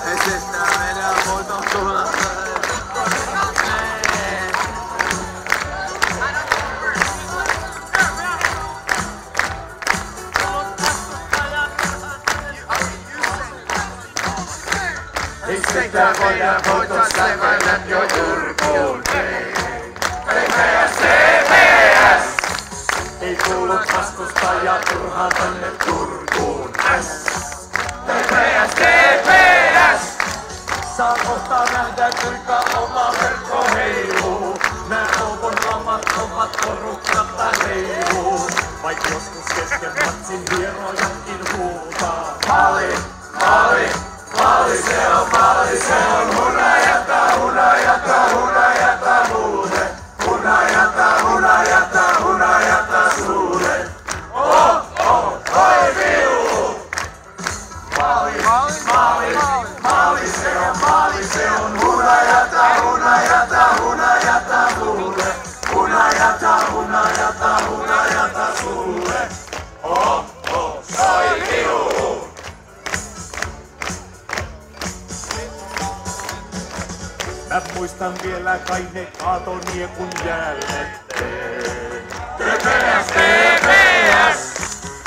Esittää meidän voiton tulla. Esittää meidän voiton säiväivät jo Turkuun. TPS, TPS! Ei kuulu kasvusta ja turhaan tänne Turkuun. TPS, TPS! Saa kohta nähdä kuinka oma verkko heiluu. Nää Ouvon lamat ovat porukkatta heiluu. Vaik joskus kesken matsin hierojakin huutaa. Maali, maali, maali se on, maali se on. Hunajata, hunajata, hunajata muuten. Hunajata, hunajata, hunajata suudet. Oh, oh, oi viu! Maali, maali, maali se on. Hunajata, hunajata, hunajata muuten. Hunajata, hunajata, hunajata suudet. Oh, oh, oi viu! Mä muistan vielä kai ne kaatoniekun jäljetteen. TPS, TPS!